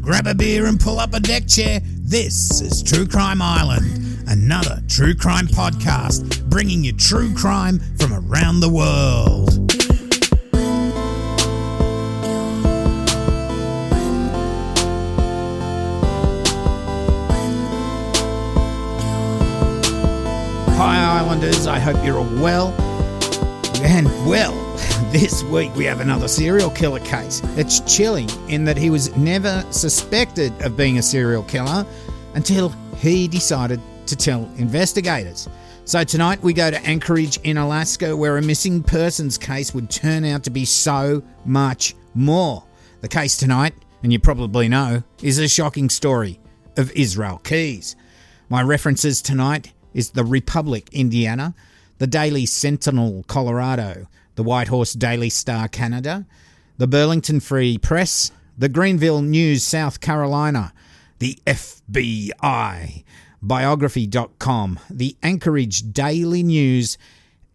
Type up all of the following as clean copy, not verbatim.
grab a beer and pull up a deck chair. This is True Crime Island, another true crime podcast bringing you true crime from around the world. Hi Islanders, I hope you're all well. And well, this week we have another serial killer case. It's chilling in that he was never suspected of being a serial killer until he decided to tell investigators. So tonight we go to Anchorage in Alaska, where a missing persons case would turn out to be so much more. The case tonight, and you probably know, is a shocking story of Israel Keys. My references tonight is the Republic, Indiana, the Daily Sentinel, Colorado, the Whitehorse Daily Star, Canada, the Burlington Free Press, the Greenville News, South Carolina, the FBI, biography.com, the Anchorage Daily News,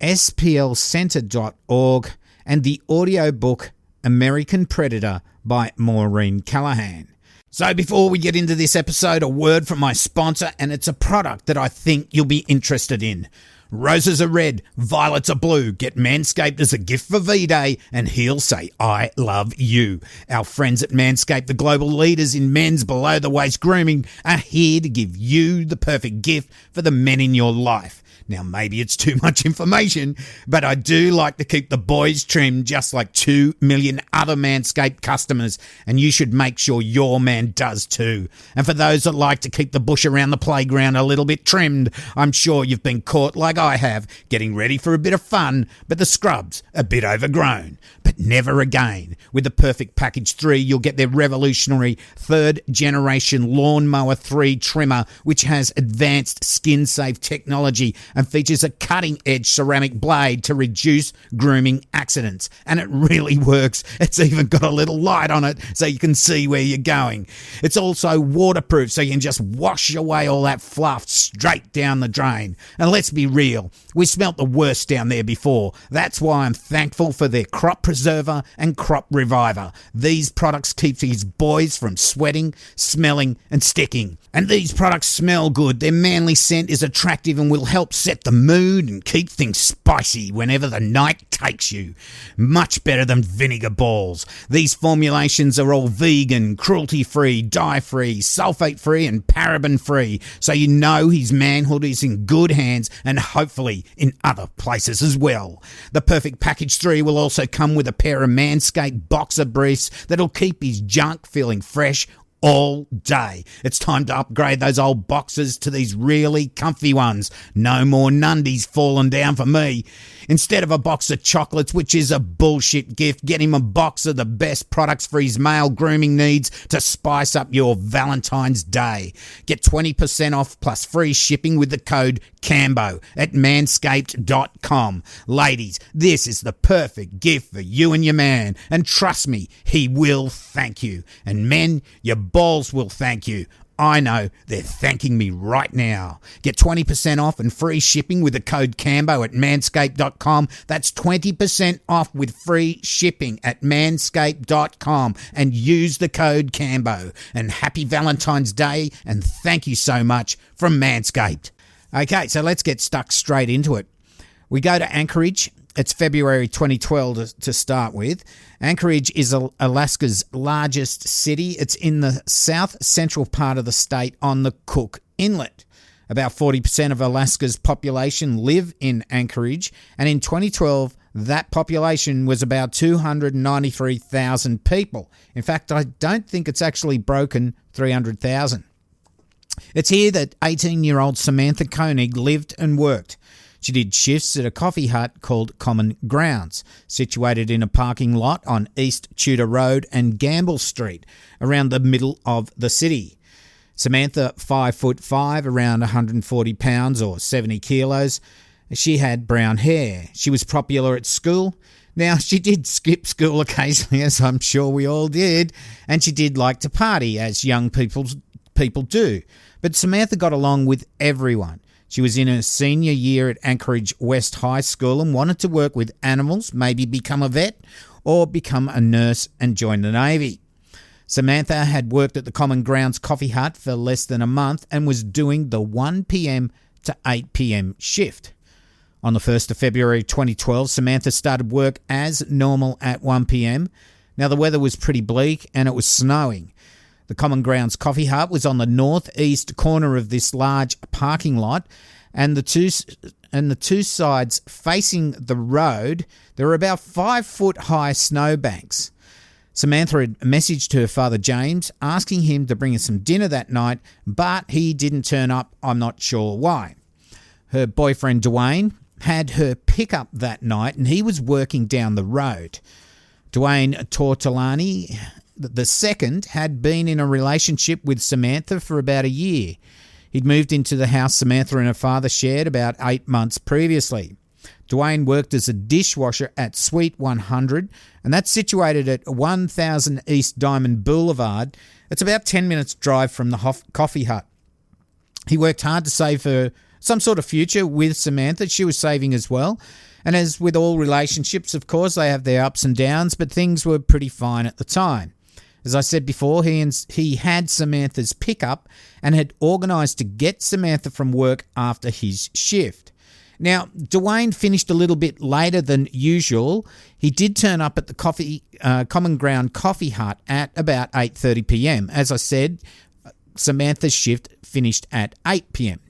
splcenter.org, and the audiobook American Predator by Maureen Callahan. So before we get into this episode, a word from my sponsor, and it's a product that I think you'll be interested in. Roses are red, violets are blue. Get Manscaped as a gift for V-Day and he'll say, I love you. Our friends at Manscaped, the global leaders in men's below-the-waist grooming, are here to give you the perfect gift for the men in your life. Now, maybe it's too much information, but I do like to keep the boys trimmed just like 2 million other Manscaped customers, and you should make sure your man does too. And for those that like to keep the bush around the playground a little bit trimmed, I'm sure you've been caught like I have, getting ready for a bit of fun, but the scrub's a bit overgrown. But never again. With the Perfect Package 3, you'll get their revolutionary 3rd generation Lawnmower 3 trimmer, which has advanced skin-safe technology and features a cutting-edge ceramic blade to reduce grooming accidents. And it really works. It's even got a little light on it so you can see where you're going. It's also waterproof, so you can just wash away all that fluff straight down the drain. And let's be real, we smelt the worst down there before. That's why I'm thankful for their Crop Preserver and Crop Reviver. These products keep these boys from sweating, smelling and sticking. And these products smell good. Their manly scent is attractive and will help set the mood and keep things spicy whenever the night takes you. Much better than vinegar balls. These formulations are all vegan, cruelty-free, dye-free, sulfate-free and paraben-free, so you know his manhood is in good hands and hopefully in other places as well. The Perfect Package 3 will also come with a pair of Manscaped boxer briefs that'll keep his junk feeling fresh all day. It's time to upgrade those old boxers to these really comfy ones. No more nundies falling down for me. Instead of a box of chocolates, which is a bullshit gift, get him a box of the best products for his male grooming needs to spice up your Valentine's Day. Get 20% off plus free shipping with the code CAMBO at manscaped.com. Ladies, this is the perfect gift for you and your man, and trust me, he will thank you. And men, your balls will thank you. I know, they're thanking me right now. Get 20% off and free shipping with the code CAMBO at manscaped.com. That's 20% off with free shipping at manscaped.com, and use the code CAMBO. And happy Valentine's Day, and thank you so much from Manscaped. Okay, so let's get stuck straight into it. We go to Anchorage. It's February 2012 to start with. Anchorage is Alaska's largest city. It's in the south central part of the state on the Cook Inlet. About 40% of Alaska's population live in Anchorage, and in 2012, that population was about 293,000 people. In fact, I don't think it's actually broken 300,000. It's here that 18-year-old Samantha Koenig lived and worked. She did shifts at a coffee hut called Common Grounds, situated in a parking lot on East Tudor Road and Gamble Street, around the middle of the city. Samantha, 5'5", around 140 pounds or 70 kilos. She had brown hair. She was popular at school. Now, she did skip school occasionally, as I'm sure we all did, and she did like to party, as young people do. But Samantha got along with everyone. She was in her senior year at Anchorage West High School and wanted to work with animals, maybe become a vet or become a nurse and join the Navy. Samantha had worked at the Common Grounds Coffee Hut for less than a month and was doing the 1 p.m. to 8 p.m. shift. On the 1st of February 2012, Samantha started work as normal at 1 p.m. Now, the weather was pretty bleak and it was snowing. The Common Grounds Coffee Hut was on the northeast corner of this large parking lot, and the two sides facing the road, there were about 5-foot high snowbanks. Samantha had messaged her father James asking him to bring her some dinner that night, but he didn't turn up. I'm not sure why. Her boyfriend Dwayne had her pick up that night, and he was working down the road. Dwayne Tortolani II had been in a relationship with Samantha for about a year. He'd moved into the house Samantha and her father shared about 8 months previously. Dwayne worked as a dishwasher at Suite 100, and that's situated at 1000 East Diamond Boulevard. It's about 10 minutes drive from the coffee hut. He worked hard to save for some sort of future with Samantha. She was saving as well. And as with all relationships, of course, they have their ups and downs, but things were pretty fine at the time. As I said before, he had Samantha's pickup and had organised to get Samantha from work after his shift. Now, Dwayne finished a little bit later than usual. He did turn up at the Common Ground Coffee Hut at about 8:30 p.m. As I said, Samantha's shift finished at 8 p.m.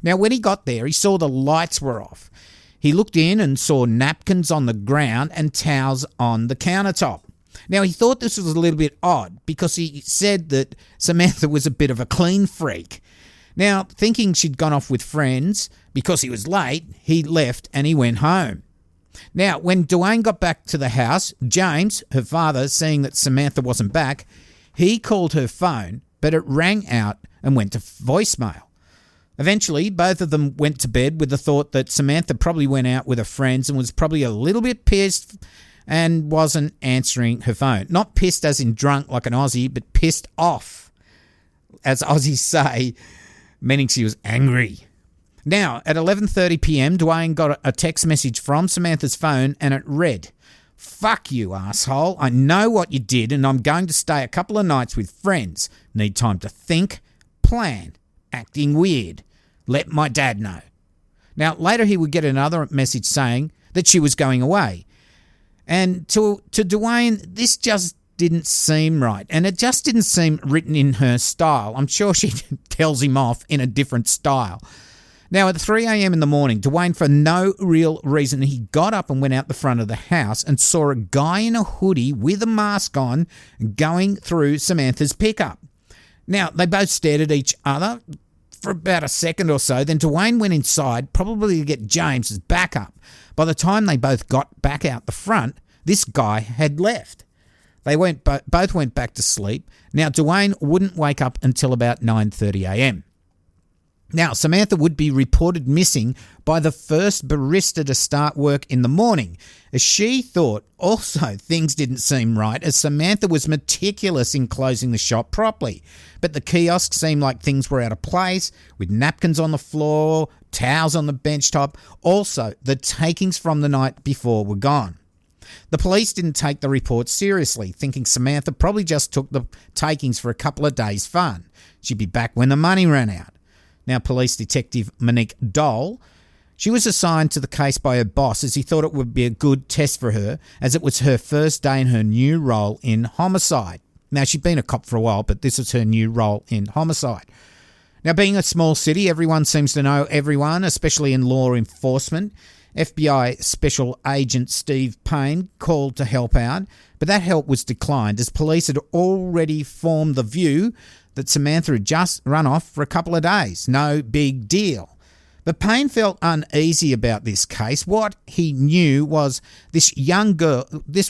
Now, when he got there, he saw the lights were off. He looked in and saw napkins on the ground and towels on the countertop. Now, he thought this was a little bit odd because he said that Samantha was a bit of a clean freak. Now, thinking she'd gone off with friends because he was late, he left and he went home. Now, when Dwayne got back to the house, James, her father, seeing that Samantha wasn't back, he called her phone, but it rang out and went to voicemail. Eventually, both of them went to bed with the thought that Samantha probably went out with her friends and was probably a little bit pissed and wasn't answering her phone. Not pissed as in drunk like an Aussie, but pissed off, as Aussies say, meaning she was angry. Now, at 11:30 p.m, Dwayne got a text message from Samantha's phone and it read, "Fuck you, asshole. I know what you did and I'm going to stay a couple of nights with friends. Need time to think, plan, acting weird. Let my dad know." Now, later he would get another message saying that she was going away. And to Dwayne, this just didn't seem right. And it just didn't seem written in her style. I'm sure she tells him off in a different style. Now, at 3 a.m. in the morning, Dwayne, for no real reason, he got up and went out the front of the house and saw a guy in a hoodie with a mask on going through Samantha's pickup. Now, they both stared at each other for about a second or so. Then Dwayne went inside, probably to get James's backup. By the time they both got back out the front, this guy had left. They both went back to sleep. Now, Dwayne wouldn't wake up until about 9:30 a.m. Now, Samantha would be reported missing by the first barista to start work in the morning, as she thought also things didn't seem right, as Samantha was meticulous in closing the shop properly. But the kiosk seemed like things were out of place, with napkins on the floor, towels on the bench top. Also, the takings from the night before were gone. The police didn't take the report seriously, thinking Samantha probably just took the takings for a couple of days' fun. She'd be back when the money ran out. Now, Police Detective Monique Dole, she was assigned to the case by her boss as he thought it would be a good test for her, as it was her first day in her new role in homicide. Now, she'd been a cop for a while, but this was her new role in homicide. Now, being a small city, everyone seems to know everyone, especially in law enforcement. FBI Special Agent Steve Payne called to help out, but that help was declined as police had already formed the view that Samantha had just run off for a couple of days. No big deal. But Payne felt uneasy about this case. What he knew was this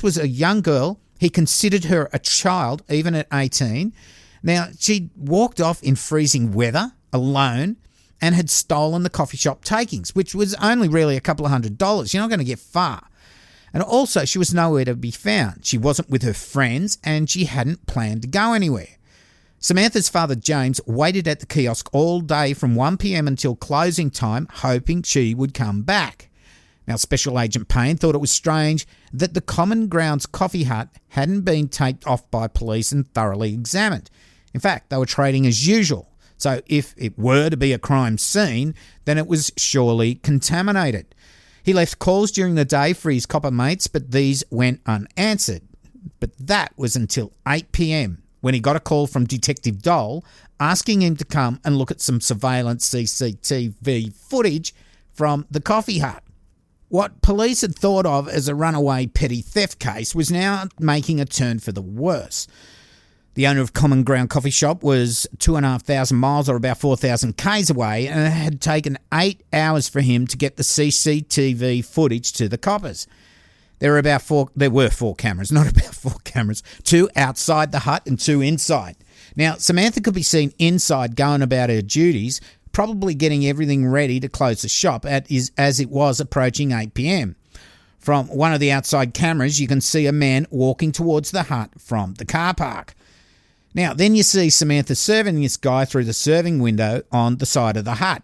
was a young girl. He considered her a child, even at 18. Now, she'd walked off in freezing weather, alone, and had stolen the coffee shop takings, which was only really a couple of $100. You're not going to get far. And also, she was nowhere to be found. She wasn't with her friends, and she hadn't planned to go anywhere. Samantha's father, James, waited at the kiosk all day from 1 p.m. until closing time, hoping she would come back. Now, Special Agent Payne thought it was strange that the Common Grounds coffee hut hadn't been taped off by police and thoroughly examined. In fact, they were trading as usual. So if it were to be a crime scene, then it was surely contaminated. He left calls during the day for his copper mates, but these went unanswered. But that was until 8 p.m. when he got a call from Detective Dole asking him to come and look at some surveillance CCTV footage from the coffee hut. What police had thought of as a runaway petty theft case was now making a turn for the worse. The owner of Common Ground Coffee Shop was 2,500 miles or about 4,000 k's away, and it had taken 8 hours for him to get the CCTV footage to the coppers. There were four cameras, not about 4 cameras, 2 outside the hut and 2 inside. Now, Samantha could be seen inside going about her duties, probably getting everything ready to close the shop as it was approaching 8 p.m. From one of the outside cameras, you can see a man walking towards the hut from the car park. Now, then you see Samantha serving this guy through the serving window on the side of the hut.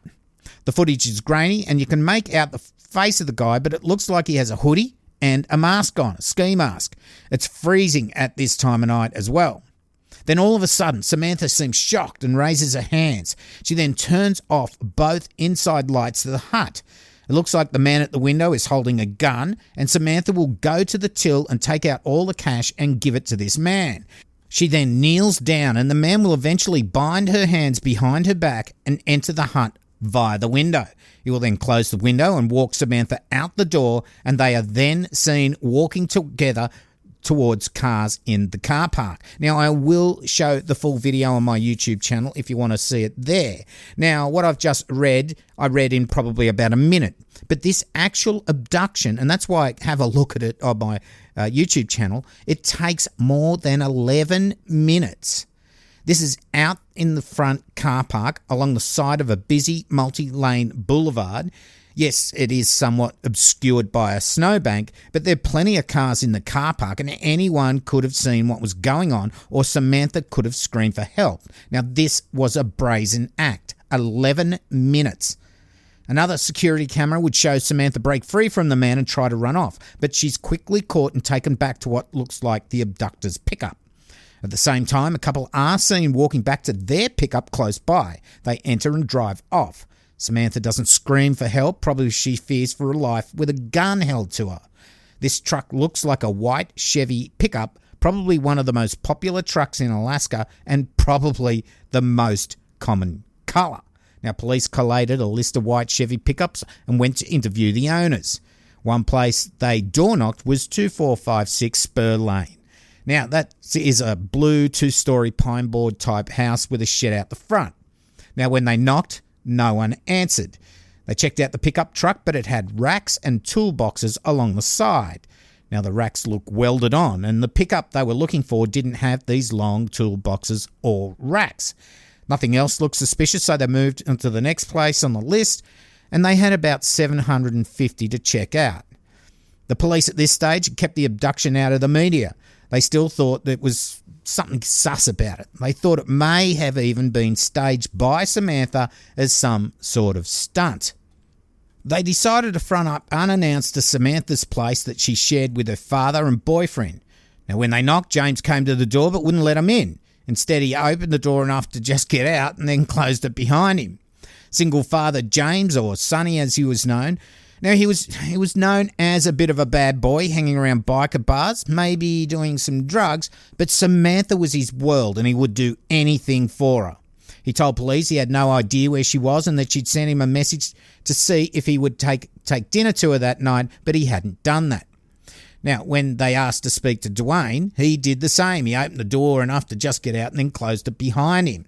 The footage is grainy and you can make out the face of the guy, but it looks like he has a hoodie and a mask on, a ski mask. It's freezing at this time of night as well. Then all of a sudden, Samantha seems shocked and raises her hands. She then turns off both inside lights to the hut. It looks like the man at the window is holding a gun, and Samantha will go to the till and take out all the cash and give it to this man. She then kneels down and the man will eventually bind her hands behind her back and enter the hut via the window. He will then close the window and walk Samantha out the door, and they are then seen walking together towards cars in the car park. Now, I will show the full video on my YouTube channel if you want to see it there. Now, what I've just read, I read in probably about a minute. But this actual abduction, and that's why I have a look at it on my YouTube channel, it takes more than 11 minutes. This is out in the front car park along the side of a busy multi-lane boulevard. Yes, it is somewhat obscured by a snowbank, but there are plenty of cars in the car park and anyone could have seen what was going on, or Samantha could have screamed for help. Now, this was a brazen act. 11 minutes. Another security camera would show Samantha break free from the man and try to run off, but she's quickly caught and taken back to what looks like the abductor's pickup. At the same time, a couple are seen walking back to their pickup close by. They enter and drive off. Samantha doesn't scream for help, probably she fears for her life with a gun held to her. This truck looks like a white Chevy pickup, probably one of the most popular trucks in Alaska and probably the most common colour. Now, police collated a list of white Chevy pickups and went to interview the owners. One place they door-knocked was 2456 Spur Lane. Now, that is a blue 2-story pine board type house with a shed out the front. Now, when they knocked, no one answered. They checked out the pickup truck, but it had racks and toolboxes along the side. Now, the racks look welded on, and the pickup they were looking for didn't have these long toolboxes or racks. Nothing else looked suspicious, so they moved into the next place on the list, and they had about 750 to check out. The police at this stage had kept the abduction out of the media. They still thought there was something sus about it. They thought it may have even been staged by Samantha as some sort of stunt. They decided to front up unannounced to Samantha's place that she shared with her father and boyfriend. Now, when they knocked, James came to the door but wouldn't let them in. Instead, he opened the door enough to just get out and then closed it behind him. Single father James, or Sonny as he was known. Now, he was known as a bit of a bad boy, hanging around biker bars, maybe doing some drugs, but Samantha was his world and he would do anything for her. He told police he had no idea where she was and that she'd sent him a message to see if he would take dinner to her that night, but he hadn't done that. Now, when they asked to speak to Dwayne, he did the same. He opened the door enough to just get out and then closed it behind him.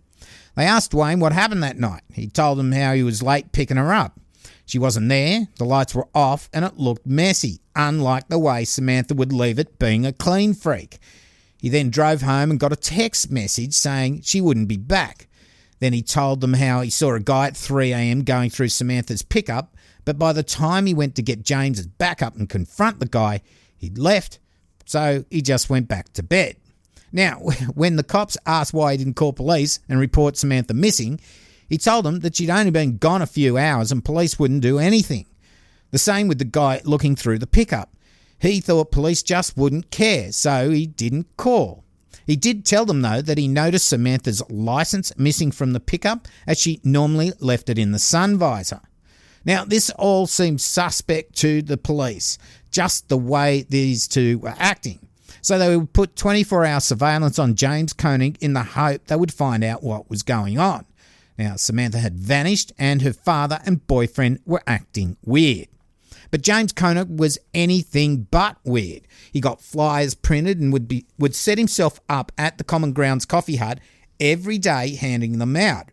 They asked Dwayne what happened that night. He told them how he was late picking her up. She wasn't there, the lights were off, and it looked messy, unlike the way Samantha would leave it, being a clean freak. He then drove home and got a text message saying she wouldn't be back. Then he told them how he saw a guy at 3 a.m. going through Samantha's pickup, but by the time he went to get James's back up and confront the guy, he'd left, so he just went back to bed. Now, when the cops asked why he didn't call police and report Samantha missing, he told them that she'd only been gone a few hours and police wouldn't do anything. The same with the guy looking through the pickup. He thought police just wouldn't care, so he didn't call. He did tell them, though, that he noticed Samantha's license missing from the pickup as she normally left it in the sun visor. Now, this all seems suspect to the police, just the way these two were acting. So they would put 24-hour surveillance on James Koenig in the hope they would find out what was going on. Now, Samantha had vanished and her father and boyfriend were acting weird. But James Koenig was anything but weird. He got flyers printed and would set himself up at the Common Grounds coffee hut every day handing them out.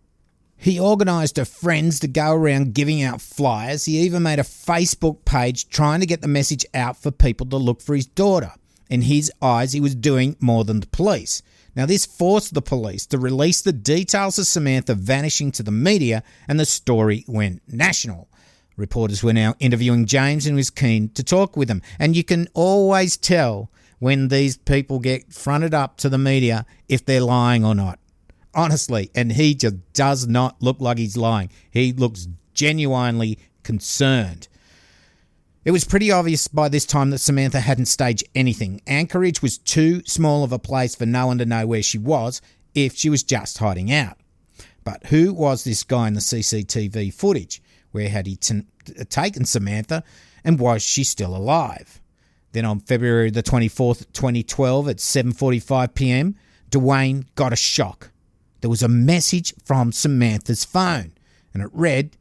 He organised her friends to go around giving out flyers. He even made a Facebook page trying to get the message out for people to look for his daughter. In his eyes, he was doing more than the police. Now, this forced the police to release the details of Samantha vanishing to the media, and the story went national. Reporters were now interviewing James and was keen to talk with him. And you can always tell when these people get fronted up to the media if they're lying or not. Honestly, and he just does not look like he's lying. He looks genuinely concerned. It was pretty obvious by this time that Samantha hadn't staged anything. Anchorage was too small of a place for no one to know where she was if she was just hiding out. But who was this guy in the CCTV footage? Where had he taken Samantha, and was she still alive? Then on February the 24th, 2012 at 7:45 p.m, Dwayne got a shock. There was a message from Samantha's phone, and it read,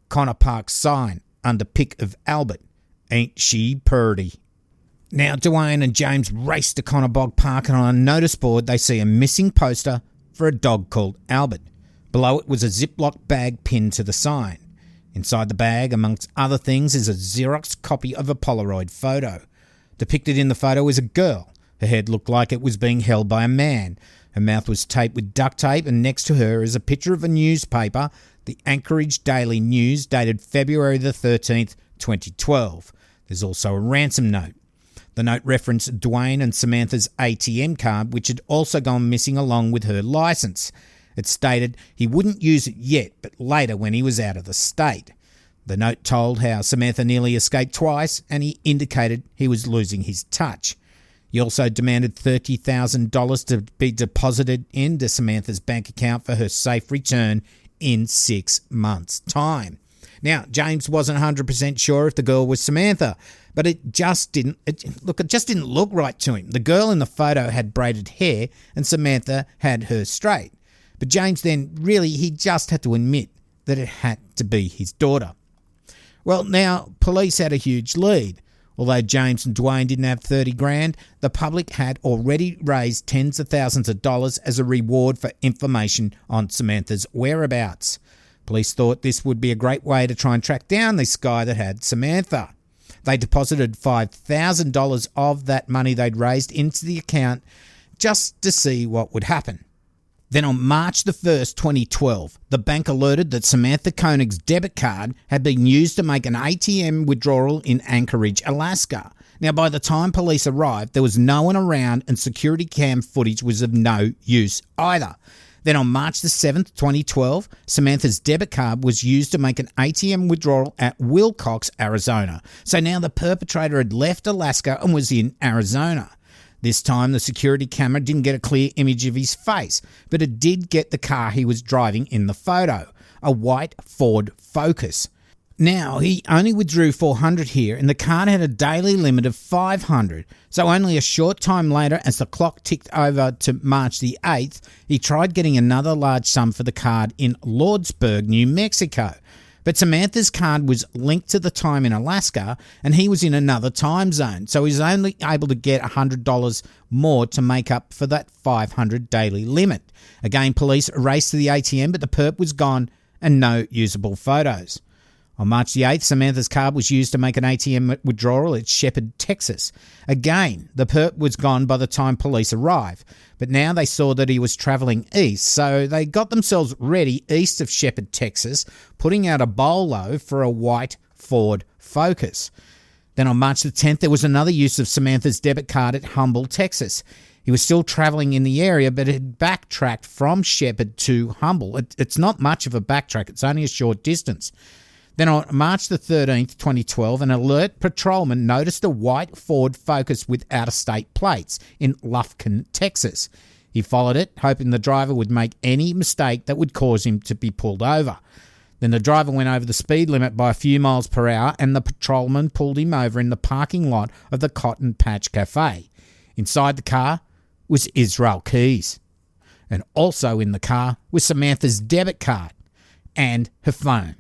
Connor Park sign under pic of Albert. Ain't she purty? Now Dwayne and James race to Connor Bog Park, and on a notice board they see a missing poster for a dog called Albert. Below it was a Ziploc bag pinned to the sign. Inside the bag, amongst other things, is a Xerox copy of a Polaroid photo. Depicted in the photo is a girl. Her head looked like it was being held by a man. Her mouth was taped with duct tape, and next to her is a picture of a newspaper, the Anchorage Daily News, dated February the 13th, 2012. There's also a ransom note. The note referenced Dwayne and Samantha's ATM card, which had also gone missing along with her license. It stated he wouldn't use it yet, but later when he was out of the state. The note told how Samantha nearly escaped twice, and he indicated he was losing his touch. He also demanded $30,000 to be deposited into Samantha's bank account for her safe return in 6 months' time. Now, James wasn't 100% sure if the girl was Samantha, but it just didn't look right to him. The girl in the photo had braided hair, and Samantha had her straight. But James he just had to admit that it had to be his daughter. Well, now, police had a huge lead. Although James and Dwayne didn't have $30,000, the public had already raised tens of thousands of dollars as a reward for information on Samantha's whereabouts. Police thought this would be a great way to try and track down this guy that had Samantha. They deposited $5,000 of that money they'd raised into the account just to see what would happen. Then on March the 1st, 2012, the bank alerted that Samantha Koenig's debit card had been used to make an ATM withdrawal in Anchorage, Alaska. Now, by the time police arrived, there was no one around and security cam footage was of no use either. Then on March the 7th, 2012, Samantha's debit card was used to make an ATM withdrawal at Wilcox, Arizona. So now the perpetrator had left Alaska and was in Arizona. This time, the security camera didn't get a clear image of his face, but it did get the car he was driving in the photo, a white Ford Focus. Now, he only withdrew $400 here, and the card had a daily limit of $500. So only a short time later, as the clock ticked over to March the 8th, he tried getting another large sum for the card in Lordsburg, New Mexico. But Samantha's card was linked to the time in Alaska, and he was in another time zone, so he was only able to get $100 more to make up for that $500 daily limit. Again, police raced to the ATM, but the perp was gone and no usable photos. On March the 8th, Samantha's card was used to make an ATM withdrawal at Shepherd, Texas. Again, the perp was gone by the time police arrived, but now they saw that he was travelling east, so they got themselves ready east of Shepherd, Texas, putting out a bolo for a white Ford Focus. Then on March the 10th, there was another use of Samantha's debit card at Humble, Texas. He was still travelling in the area, but had backtracked from Shepherd to Humble. It's not much of a backtrack, it's only a short distance. Then on March the 13th, 2012, an alert patrolman noticed a white Ford Focus with out-of-state plates in Lufkin, Texas. He followed it, hoping the driver would make any mistake that would cause him to be pulled over. Then the driver went over the speed limit by a few miles per hour and the patrolman pulled him over in the parking lot of the Cotton Patch Cafe. Inside the car was Israel Keys. And also in the car was Samantha's debit card and her phone.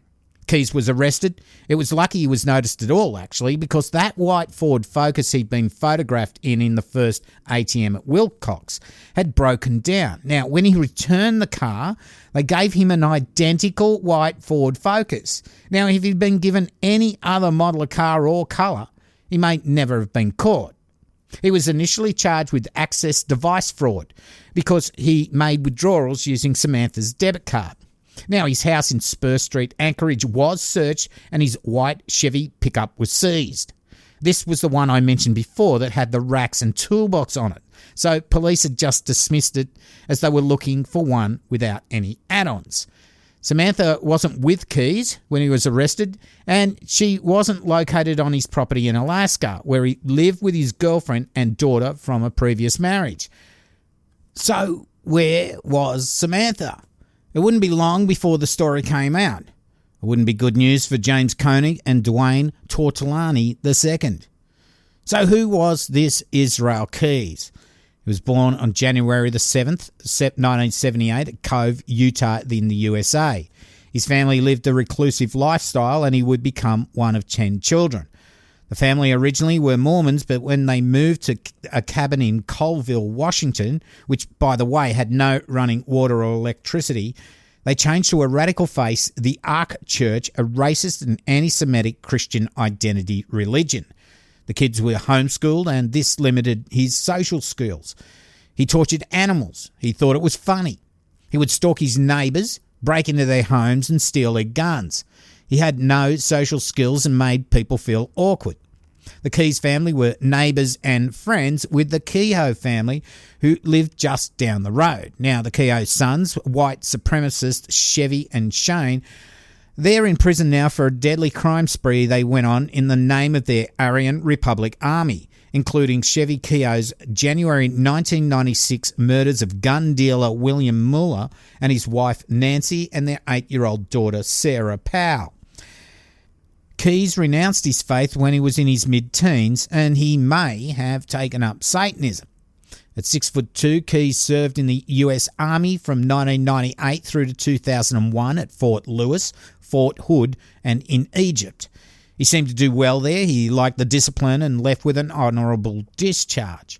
Keys was arrested. It was lucky he was noticed at all, actually, because that white Ford Focus he'd been photographed in the first ATM at Wilcox had broken down. Now, when he returned the car, they gave him an identical white Ford Focus. Now, if he'd been given any other model of car or colour, he may never have been caught. He was initially charged with access device fraud because he made withdrawals using Samantha's debit card. Now, his house in Spur Street, Anchorage, was searched and his white Chevy pickup was seized. This was the one I mentioned before that had the racks and toolbox on it. So police had just dismissed it as they were looking for one without any add-ons. Samantha wasn't with Keys when he was arrested, and she wasn't located on his property in Alaska, where he lived with his girlfriend and daughter from a previous marriage. So where was Samantha? It wouldn't be long before the story came out. It wouldn't be good news for James Koenig and Dwayne Tortolani II. So who was this Israel Keys? He was born on January the 7th, 1978 at Cove, Utah in the USA. His family lived a reclusive lifestyle and he would become one of 10 children. The family originally were Mormons, but when they moved to a cabin in Colville, Washington, which, by the way, had no running water or electricity, they changed to a radical faith, the Ark Church, a racist and anti-Semitic Christian identity religion. The kids were homeschooled, and this limited his social skills. He tortured animals. He thought it was funny. He would stalk his neighbours, break into their homes and steal their guns. He had no social skills and made people feel awkward. The Keys family were neighbours and friends with the Kehoe family, who lived just down the road. Now, the Kehoe sons, white supremacists Chevy and Shane, they're in prison now for a deadly crime spree they went on in the name of their Aryan Republic Army, including Chevy Kehoe's January 1996 murders of gun dealer William Mueller and his wife Nancy and their 8-year-old daughter Sarah Powell. Keys renounced his faith when he was in his mid-teens, and he may have taken up Satanism. At 6'2", Keys served in the US Army from 1998 through to 2001 at Fort Lewis, Fort Hood, and in Egypt. He seemed to do well there. He liked the discipline and left with an honourable discharge.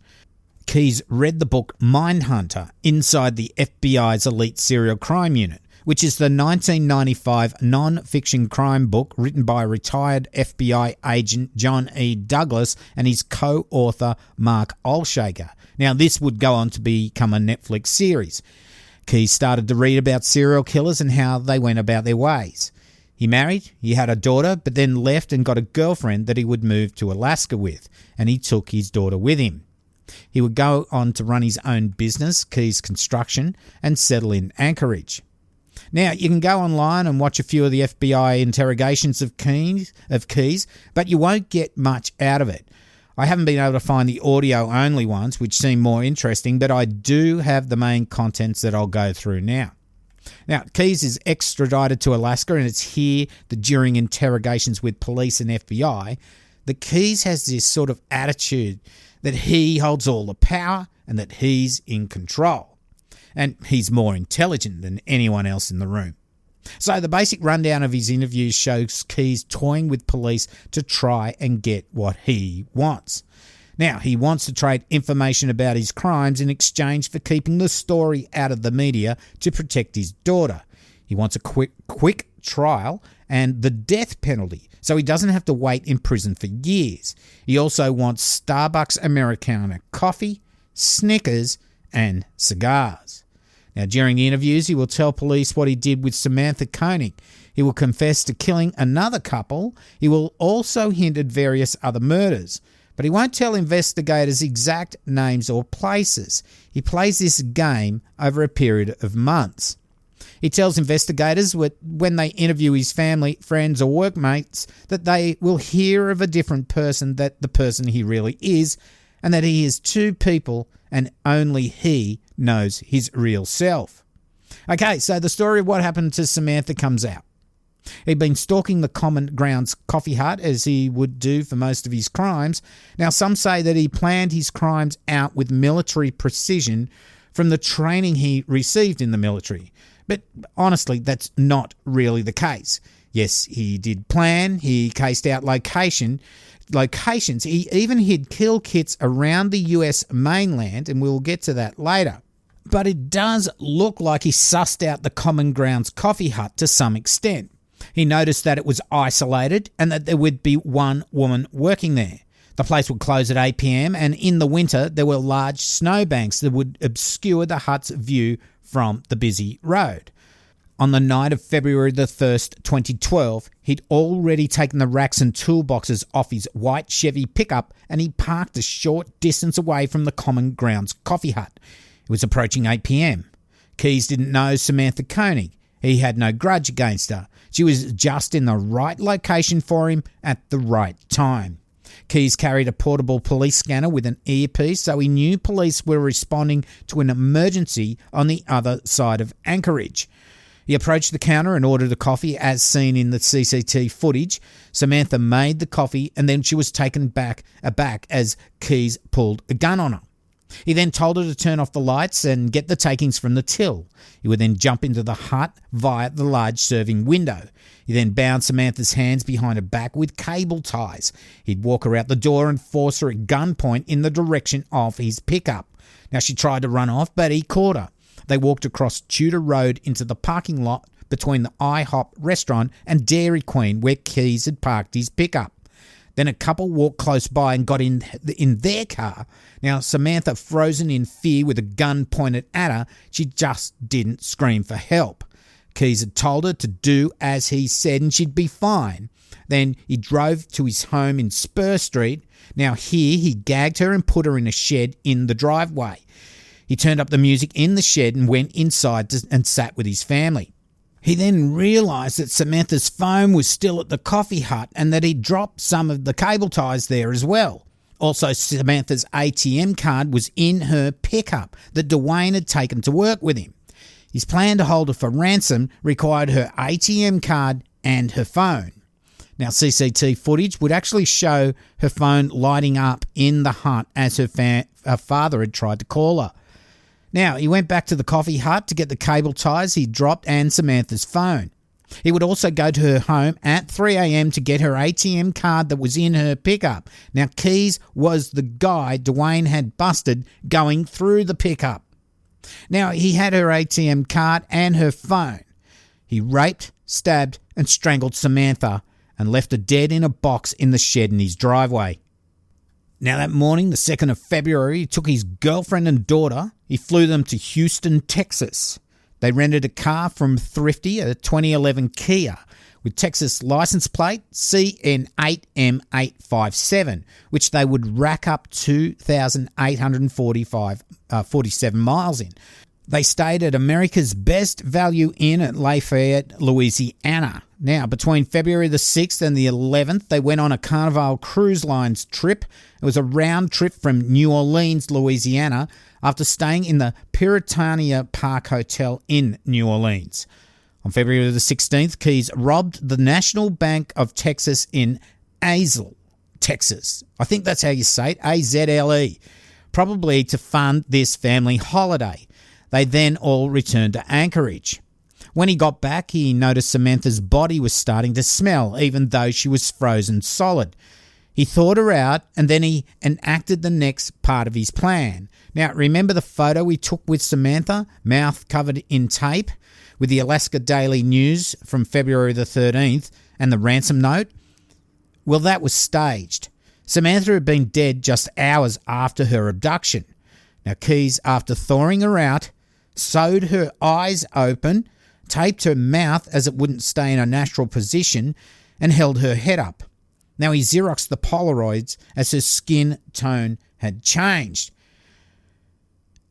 Keys read the book Mindhunter, Inside the FBI's Elite Serial Crime Unit, which is the 1995 non-fiction crime book written by retired FBI agent John E. Douglas and his co-author Mark Olshaker. Now, this would go on to become a Netflix series. Keys started to read about serial killers and how they went about their ways. He married, he had a daughter, but then left and got a girlfriend that he would move to Alaska with, and he took his daughter with him. He would go on to run his own business, Keys Construction, and settle in Anchorage. Now, you can go online and watch a few of the FBI interrogations of Keys, but you won't get much out of it. I haven't been able to find the audio-only ones, which seem more interesting, but I do have the main contents that I'll go through now. Now, Keys is extradited to Alaska, and it's here that during interrogations with police and FBI, the Keys has this sort of attitude that he holds all the power and that he's in control. And he's more intelligent than anyone else in the room. So the basic rundown of his interviews shows Keys toying with police to try and get what he wants. Now, he wants to trade information about his crimes in exchange for keeping the story out of the media to protect his daughter. He wants a quick trial and the death penalty, so he doesn't have to wait in prison for years. He also wants Starbucks Americano coffee, Snickers, and cigars. Now, during the interviews, he will tell police what he did with Samantha Koenig. He will confess to killing another couple. He will also hint at various other murders, but he won't tell investigators exact names or places. He plays this game over a period of months. He tells investigators when they interview his family, friends or workmates that they will hear of a different person than the person he really is, and that he is two people and only he knows his real self. Okay, so the story of what happened to Samantha comes out. He'd been stalking the Common Grounds coffee hut as he would do for most of his crimes. Now, some say that he planned his crimes out with military precision from the training he received in the military. But honestly, that's not really the case. Yes, he did plan. He cased out locations. He even hid kill kits around the US mainland, and we'll get to that later. But it does look like he sussed out the Common Grounds coffee hut to some extent. He noticed that it was isolated and that there would be one woman working there. The place would close at 8 p.m, and in the winter there were large snowbanks that would obscure the hut's view from the busy road. On the night of February the 1st, 2012, he'd already taken the racks and toolboxes off his white Chevy pickup and he parked a short distance away from the Common Grounds coffee hut. It was approaching 8 p.m. Keyes didn't know Samantha Koenig. He had no grudge against her. She was just in the right location for him at the right time. Keyes carried a portable police scanner with an earpiece, so he knew police were responding to an emergency on the other side of Anchorage. He approached the counter and ordered a coffee as seen in the CCTV footage. Samantha made the coffee and then she was taken aback as Keyes pulled a gun on her. He then told her to turn off the lights and get the takings from the till. He would then jump into the hut via the large serving window. He then bound Samantha's hands behind her back with cable ties. He'd walk her out the door and force her at gunpoint in the direction of his pickup. Now, she tried to run off, but he caught her. They walked across Tudor Road into the parking lot between the IHOP restaurant and Dairy Queen where Keyes had parked his pickup. Then a couple walked close by and got in their car. Now, Samantha, frozen in fear with a gun pointed at her, she just didn't scream for help. Keyes had told her to do as he said and she'd be fine. Then he drove to his home in Spur Street. Now here he gagged her and put her in a shed in the driveway. He turned up the music in the shed and went inside and sat with his family. He then realised that Samantha's phone was still at the coffee hut and that he'd dropped some of the cable ties there as well. Also, Samantha's ATM card was in her pickup that Dwayne had taken to work with him. His plan to hold her for ransom required her ATM card and her phone. Now, CCTV footage would actually show her phone lighting up in the hut as her father had tried to call her. Now, he went back to the coffee hut to get the cable ties he dropped and Samantha's phone. He would also go to her home at 3 a.m. to get her ATM card that was in her pickup. Now, Keyes was the guy Dwayne had busted going through the pickup. Now, he had her ATM card and her phone. He raped, stabbed and strangled Samantha and left her dead in a box in the shed in his driveway. Now, that morning, the 2nd of February, he took his girlfriend and daughter. He flew them to Houston, Texas. They rented a car from Thrifty, a 2011 Kia, with Texas license plate CN8M857, which they would rack up 2,847 miles in. They stayed at America's Best Value Inn at Lafayette, Louisiana. Now, between February the 6th and the 11th, they went on a Carnival Cruise Lines trip. It was a round trip from New Orleans, Louisiana, after staying in the Puritania Park Hotel in New Orleans. On February the 16th, Keyes robbed the National Bank of Texas in Azle, Texas. I think that's how you say it, A-Z-L-E, probably to fund this family holiday. They then all returned to Anchorage. When he got back, he noticed Samantha's body was starting to smell, even though she was frozen solid. He thawed her out, and then he enacted the next part of his plan. Now, remember the photo we took with Samantha, mouth covered in tape, with the Alaska Daily News from February the 13th and the ransom note? Well, that was staged. Samantha had been dead just hours after her abduction. Now, Keyes, after thawing her out, sewed her eyes open, taped her mouth as it wouldn't stay in a natural position, and held her head up. Now, he Xeroxed the Polaroids as her skin tone had changed.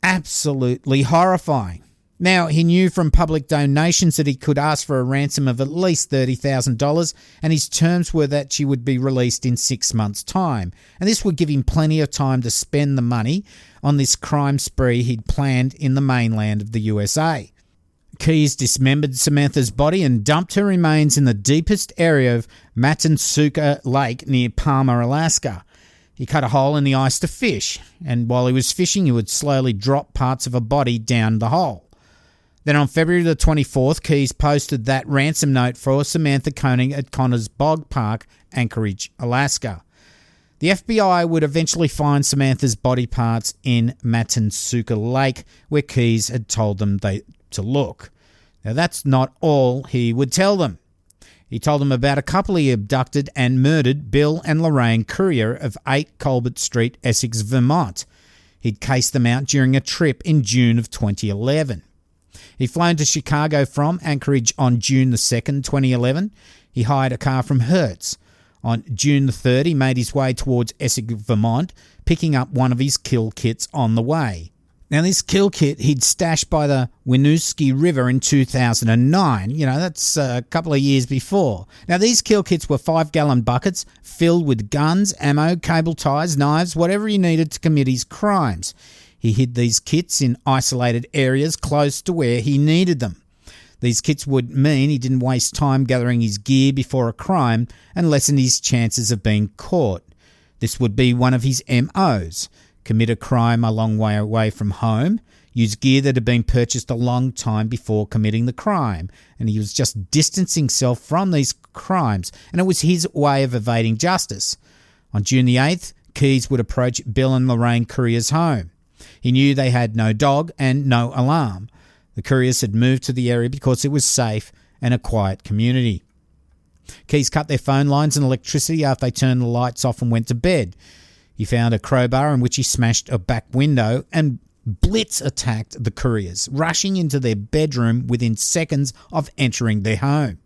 Absolutely horrifying. Now, he knew from public donations that he could ask for a ransom of at least $30,000, and his terms were that she would be released in 6 months' time. And this would give him plenty of time to spend the money on this crime spree he'd planned in the mainland of the USA. Keyes dismembered Samantha's body and dumped her remains in the deepest area of Matansuka Lake near Palmer, Alaska. He cut a hole in the ice to fish, and while he was fishing, he would slowly drop parts of a body down the hole. Then on February the 24th, Keyes posted that ransom note for Samantha Koenig at Connors Bog Park, Anchorage, Alaska. The FBI would eventually find Samantha's body parts in Matansuka Lake, where Keyes had told them to look. Now, that's not all he would tell them. He told them about a couple he abducted and murdered, Bill and Lorraine Courier of 8 Colbert Street, Essex, Vermont. He'd cased them out during a trip in June of 2011. He'd flown to Chicago from Anchorage on June the 2nd, 2011. He hired a car from Hertz. On June the 3rd, he made his way towards Essex, Vermont, picking up one of his kill kits on the way. Now, this kill kit he'd stashed by the Winooski River in 2009. That's a couple of years before. Now, these kill kits were 5-gallon buckets filled with guns, ammo, cable ties, knives, whatever he needed to commit his crimes. He hid these kits in isolated areas close to where he needed them. These kits would mean he didn't waste time gathering his gear before a crime and lessen his chances of being caught. This would be one of his MOs. Commit a crime a long way away from home, use gear that had been purchased a long time before committing the crime, and he was just distancing himself from these crimes, and it was his way of evading justice. On June the 8th, Keyes would approach Bill and Lorraine Courier's home. He knew they had no dog and no alarm. The Couriers had moved to the area because it was safe and a quiet community. Keyes cut their phone lines and electricity after they turned the lights off and went to bed. He found a crowbar in which he smashed a back window and blitz attacked the Couriers, rushing into their bedroom within seconds of entering their home.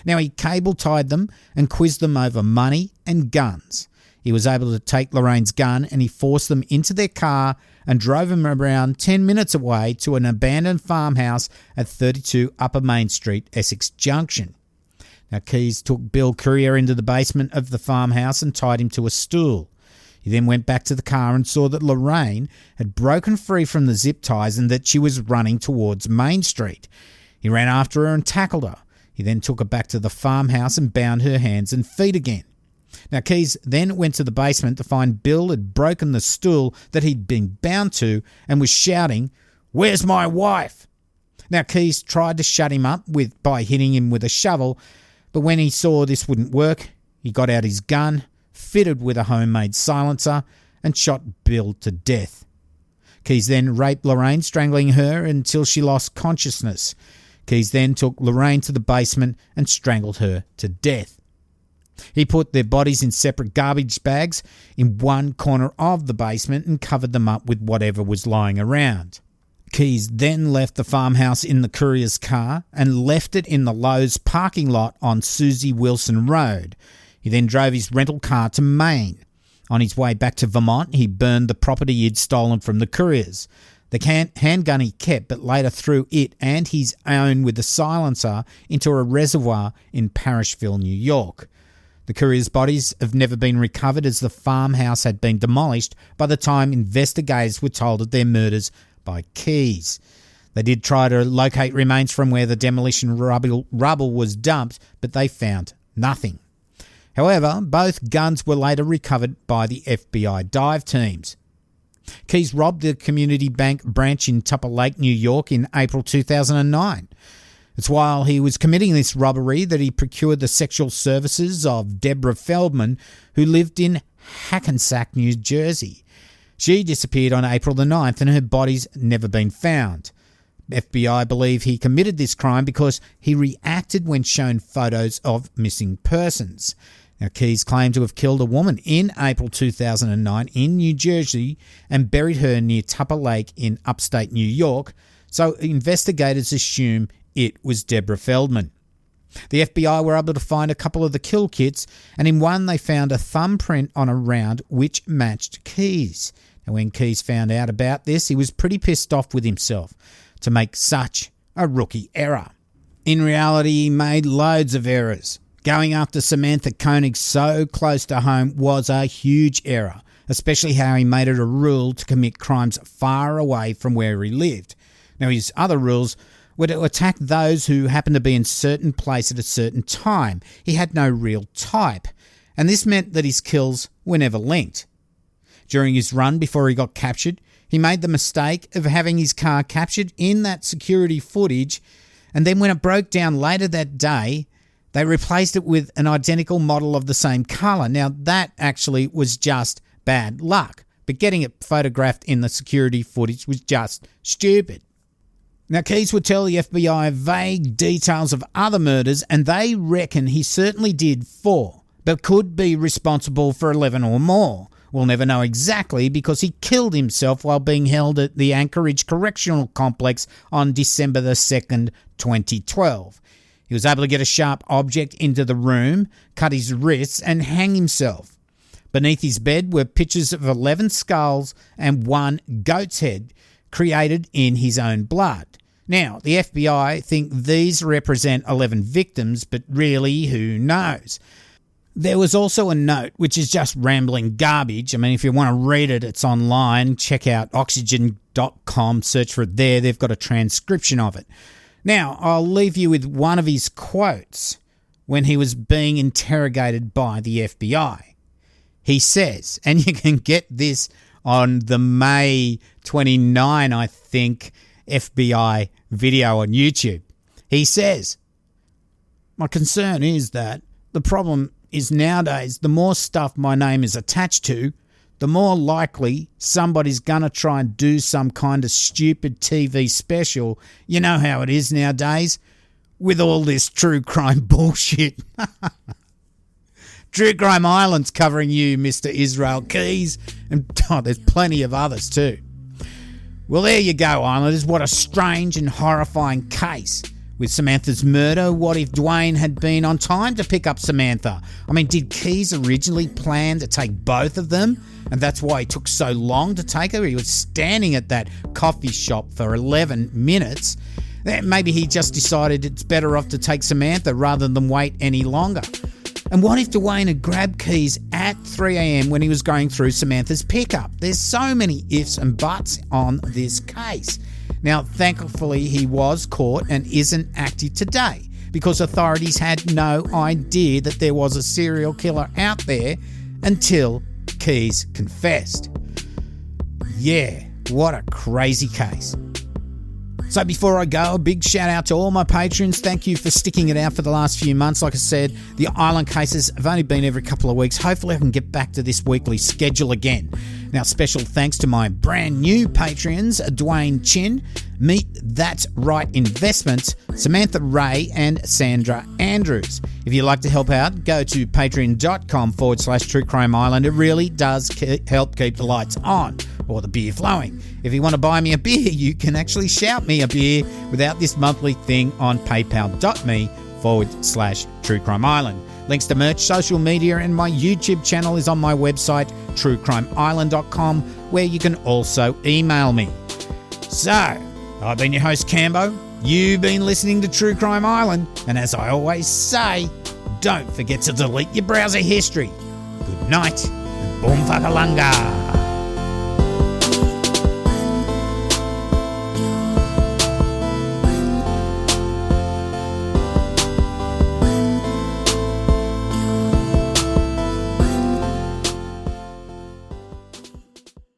Now, he cable-tied them and quizzed them over money and guns. He was able to take Lorraine's gun and he forced them into their car and drove them around 10 minutes away to an abandoned farmhouse at 32 Upper Main Street, Essex Junction. Now, Keyes took Bill Courier into the basement of the farmhouse and tied him to a stool. He then went back to the car and saw that Lorraine had broken free from the zip ties and that she was running towards Main Street. He ran after her and tackled her. He then took her back to the farmhouse and bound her hands and feet again. Now, Keyes then went to the basement to find Bill had broken the stool that he'd been bound to and was shouting, "Where's my wife?" Now, Keyes tried to shut him up by hitting him with a shovel, but when he saw this wouldn't work, he got out his gun, fitted with a homemade silencer, and shot Bill to death. Keyes then raped Lorraine, strangling her until she lost consciousness. Keyes then took Lorraine to the basement and strangled her to death. He put their bodies in separate garbage bags in one corner of the basement and covered them up with whatever was lying around. Keyes then left the farmhouse in the Courier's car and left it in the Lowe's parking lot on Susie Wilson Road. He then drove his rental car to Maine. On his way back to Vermont, he burned the property he'd stolen from the Couriers. The handgun he kept, but later threw it and his own with a silencer into a reservoir in Parrishville, New York. The Couriers' bodies have never been recovered as the farmhouse had been demolished by the time investigators were told of their murders by Keyes. They did try to locate remains from where the demolition rubble was dumped, but they found nothing. However, both guns were later recovered by the FBI dive teams. Keyes robbed the community bank branch in Tupper Lake, New York in April 2009. It's while he was committing this robbery that he procured the sexual services of Deborah Feldman, who lived in Hackensack, New Jersey. She disappeared on April the 9th and her body's never been found. FBI believe he committed this crime because he reacted when shown photos of missing persons. Now, Keyes claimed to have killed a woman in April 2009 in New Jersey and buried her near Tupper Lake in upstate New York, so investigators assume it was Deborah Feldman. The FBI were able to find a couple of the kill kits, and in one they found a thumbprint on a round which matched Keyes. Now, when Keyes found out about this, he was pretty pissed off with himself. to make such a rookie error. In reality, he made loads of errors. Going after Samantha Koenig so close to home was a huge error, especially how he made it a rule to commit crimes far away from where he lived. Now, his other rules were to attack those who happened to be in certain place at a certain time. He had no real type, and this meant that his kills were never linked. During his run before he got captured, he made the mistake of having his car captured in that security footage, and then when it broke down later that day, they replaced it with an identical model of the same colour. Now, that actually was just bad luck, but getting it photographed in the security footage was just stupid. Now, Keyes would tell the FBI vague details of other murders, and they reckon he certainly did 4, but could be responsible for 11 or more. We'll never know exactly because he killed himself while being held at the Anchorage Correctional Complex on December the 2nd, 2012. He was able to get a sharp object into the room, cut his wrists, and hang himself. Beneath his bed were pictures of 11 skulls and 1 goat's head, created in his own blood. Now, the FBI think these represent 11 victims, but really, who knows? There was also a note, which is just rambling garbage. I mean, if you want to read it, it's online. Check out oxygen.com, search for it there. They've got a transcription of it. Now, I'll leave you with one of his quotes when he was being interrogated by the FBI. He says, and you can get this on the May 29, I think, FBI video on YouTube. He says, "My concern is that the problem is nowadays the more stuff my name is attached to, the more likely somebody's going to try and do some kind of stupid TV special. You know how it is nowadays with all this true crime bullshit." True Crime Island's covering you, Mr. Israel Keyes, and there's plenty of others too. Well, there you go, Islanders. What a strange and horrifying case. With Samantha's murder, what if Dwayne had been on time to pick up Samantha? I mean, did Keyes originally plan to take both of them? And that's why he took so long to take her? He was standing at that coffee shop for 11 minutes. Maybe he just decided it's better off to take Samantha rather than wait any longer. And what if Dwayne had grabbed Keyes at 3 a.m. when he was going through Samantha's pickup? There's so many ifs and buts on this case. Now, thankfully, he was caught and isn't active today because authorities had no idea that there was a serial killer out there until Keyes confessed. Yeah, what a crazy case. So before I go, a big shout out to all my patrons. Thank you for sticking it out for the last few months. Like I said, the island cases have only been every couple of weeks. Hopefully I can get back to this weekly schedule again. Now, special thanks to my brand new Patreons, Dwayne Chin, Meet That's Right Investments, Samantha Ray, and Sandra Andrews. If you'd like to help out, go to patreon.com/True Crime Island. It really does help keep the lights on or the beer flowing. If you want to buy me a beer, you can actually shout me a beer without this monthly thing on paypal.me/True Crime Island. Links to merch, social media, and my YouTube channel is on my website, truecrimeisland.com, where you can also email me. So, I've been your host, Cambo. You've been listening to True Crime Island, and as I always say, don't forget to delete your browser history. Good night, and boom fakalanga.